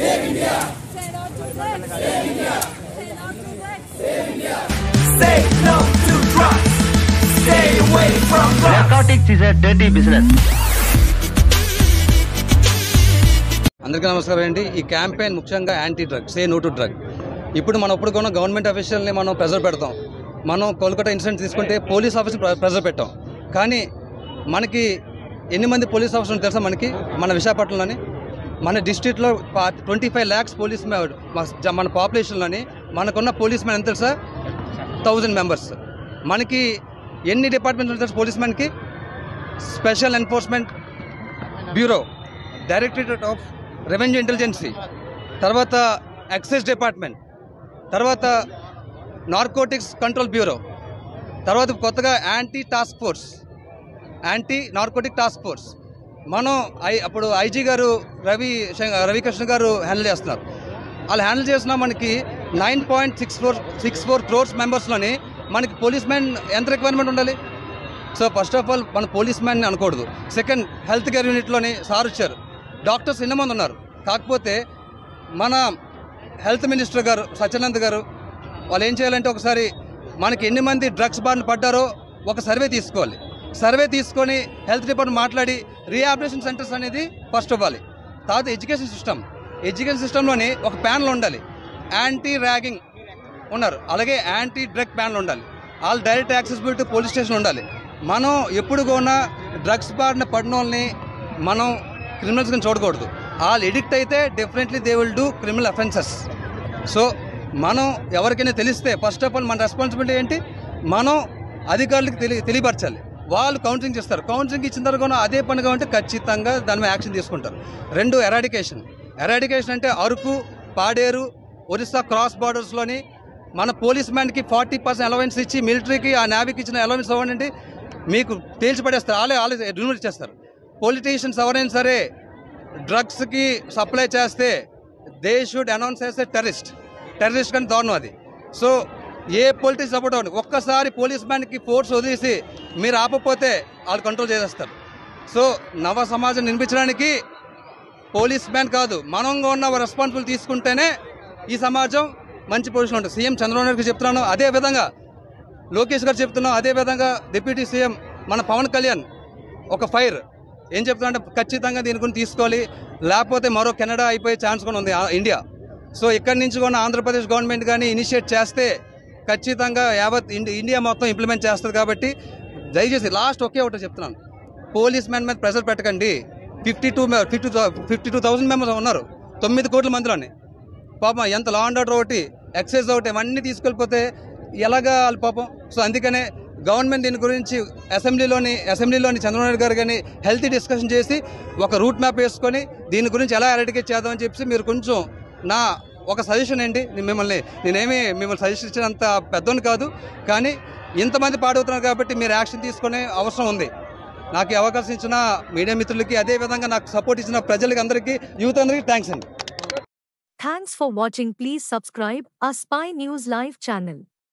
Save India. Say no to drugs. Save India. Say no to drugs. Save India. Say no to drugs. Stay away from drugs. Narcotics is a dirty business. అందరికీ నమస్కారం అండి. ఈ campaign ముఖ్యంగా anti drug, say no to drug. ఇప్పుడు మనం ఇప్పుడు కొన్న government అఫీషియల్ని మనం ప్రెజర్ పెడతాం. మనం కోల్కతా ఇన్సిడెంట్ తీసుకుంటే పోలీస్ ఆఫీసర్ ప్రెజర్ పెట్టాం. కానీ మనకి ఎన్ని మంది పోలీస్ ఆఫీసర్లు తెలుసా? మన విశాఖపట్నంలోని మన డిస్ట్రిక్ట్లో 25 lakhs పోలీస్ మన పాపులేషన్లోని మనకున్న పోలీస్ మ్యాన్ ఎంత తెలుసా? 1000 members. మనకి ఎన్ని డిపార్ట్మెంట్స్ తెలుసు పోలీస్ మ్యాన్కి? Special enforcement bureau, directorate of revenue intelligence, తర్వాత ఎక్సైజ్ డిపార్ట్మెంట్, తర్వాత నార్కోటిక్స్ కంట్రోల్ బ్యూరో, తర్వాత కొత్తగా యాంటీ నార్కోటిక్ టాస్క్ ఫోర్స్. మనం అప్పుడు ఐజీ గారు రవికృష్ణ గారు హ్యాండిల్ చేస్తున్నారు. వాళ్ళు హ్యాండిల్ చేసిన మనకి 9.64 crores మెంబర్స్లోని మనకి పోలీస్ మ్యాన్ ఎంత రిక్వైర్మెంట్ ఉండాలి? సో ఫస్ట్ ఆఫ్ ఆల్ మన పోలీస్ మ్యాన్ని అనకూడదు. సెకండ్, హెల్త్ కేర్ యూనిట్లోని సార్ వచ్చారు. డాక్టర్స్ ఎన్నమంది ఉన్నారు. కాకపోతే మన హెల్త్ మినిస్టర్ గారు సత్యానంద్ గారు వాళ్ళు ఏం చేయాలంటే ఒకసారి మనకి ఎన్ని మంది డ్రగ్స్ బారిన పడ్డారో ఒక సర్వే తీసుకోవాలి. సర్వే తీసుకొని హెల్త్ డిపార్ట్మెంట్ మాట్లాడి రీహాబిలిటేషన్ సెంటర్స్ అనేది ఫస్ట్ ఇవ్వాలి. తర్వాత ఎడ్యుకేషన్ సిస్టంలోని ఒక ప్యానల్ ఉండాలి. యాంటీ ర్యాగింగ్ ఉన్నారు, అలాగే యాంటీ డ్రగ్ ప్యానల్ ఉండాలి. వాళ్ళు డైరెక్ట్ యాక్సెసిబిలిటీ పోలీస్ స్టేషన్ ఉండాలి. మనం ఎప్పుడు కూడా డ్రగ్స్ బారిన పడిన వాళ్ళని మనం క్రిమినల్స్ కింద చూడకూడదు. వాళ్ళు ఎడిక్ట్ అయితే definitely they will do criminal offences. So మనం ఎవరికైనా తెలిస్తే ఫస్ట్ ఆఫ్ ఆల్ మన రెస్పాన్సిబిలిటీ ఏంటి? మనం అధికారులకు తెలియపరచాలి. వాళ్ళు కౌన్సిలింగ్ చేస్తారు. కౌన్సిలింగ్ ఇచ్చిన తర్వాత అదే పనిగా ఉంటే ఖచ్చితంగా దాని మీద యాక్షన్ తీసుకుంటారు. 2, ఎరాడికేషన్ అంటే అరకు, పాడేరు, ఒరిస్సా క్రాస్ బార్డర్స్లోని మన పోలీస్ మ్యాన్కి 40% అలవెన్స్ ఇచ్చి మిలిటరీకి ఆ నేవీకి ఇచ్చిన అలవెన్స్ అవ్వండి మీకు తేల్చి పడేస్తారు. వాళ్ళే రిమూవ్ చేస్తారు. పొలిటీషియన్స్ ఎవరైనా సరే డ్రగ్స్కి సప్లై చేస్తే దే షుడ్ అనౌన్స్ చేస్తే టెర్రరిస్ట్ కానీ దారుణం అది. సో ఏ పొలిటిక్స్ సపోర్ట్ అవ్వండి, ఒక్కసారి పోలీస్ మ్యాన్కి ఫోర్స్ వదిలేసి మీరు ఆపకపోతే వాళ్ళు కంట్రోల్ చేసేస్తారు. సో నవ సమాజం నిర్మించడానికి పోలీస్ మ్యాన్ కాదు, మనంగా ఉన్న రెస్పాన్సిబుల్ తీసుకుంటేనే ఈ సమాజం మంచి పొజిషన్ ఉంటుంది. సీఎం చంద్రబాబు నాయుడుకి చెప్తున్నాను, అదేవిధంగా లోకేష్ గారు చెప్తున్నాం, అదేవిధంగా డిప్యూటీ సీఎం మన పవన్ కళ్యాణ్ ఒక ఫైర్ ఏం చెప్తున్నారంటే ఖచ్చితంగా దీని గురించి తీసుకోవాలి, లేకపోతే మరో కెనడా అయిపోయే ఛాన్స్ కూడా ఉంది ఇండియా. సో ఇక్కడి నుంచి కూడా ఆంధ్రప్రదేశ్ గవర్నమెంట్ కానీ ఇనిషియేట్ చేస్తే ఖచ్చితంగా యావత్ ఇండియా మొత్తం ఇంప్లిమెంట్ చేస్తుంది. కాబట్టి దయచేసి లాస్ట్ ఒకటి చెప్తున్నాను, పోలీస్ మ్యాన్ మీద ప్రెషర్ పెట్టకండి. 52,000 మెంబర్స్ ఉన్నారు 9 కోట్ల మందిలోని. పాపం ఎంత లా అండ్ ఆర్డర్ ఒకటి, ఎక్సైజ్ ఒకటి, ఇవన్నీ తీసుకెళ్ళిపోతే ఎలాగా వాళ్ళు పాపం. సో అందుకనే గవర్నమెంట్ దీని గురించి అసెంబ్లీలోని చంద్రబాబు నాయుడు గారు కానీ హెల్తీ డిస్కషన్ చేసి ఒక రూట్ మ్యాప్ వేసుకొని దీని గురించి ఎలా ఎరాడికేట్ చేద్దామని చెప్పి మీరు కొంచెం నా ఒక సజెషన్ ఏంటి, నేనేమి మిమ్మల్ని సజెషన్ ఇచ్చినంత పెద్దోని కాదు, కానీ ఇంతమంది పాడవుతున్నారు కాబట్టి మీరు యాక్షన్ తీసుకునే అవసరం ఉంది. నాకు ఈ అవకాశం ఇచ్చిన మీడియా మిత్రులకి, అదేవిధంగా నాకు సపోర్ట్ ఇచ్చిన ప్రజలకి అందరికీ, యూత్ అందరికీ థ్యాంక్స్ అండి. Thanks for watching. Please subscribe our Spy News Live channel.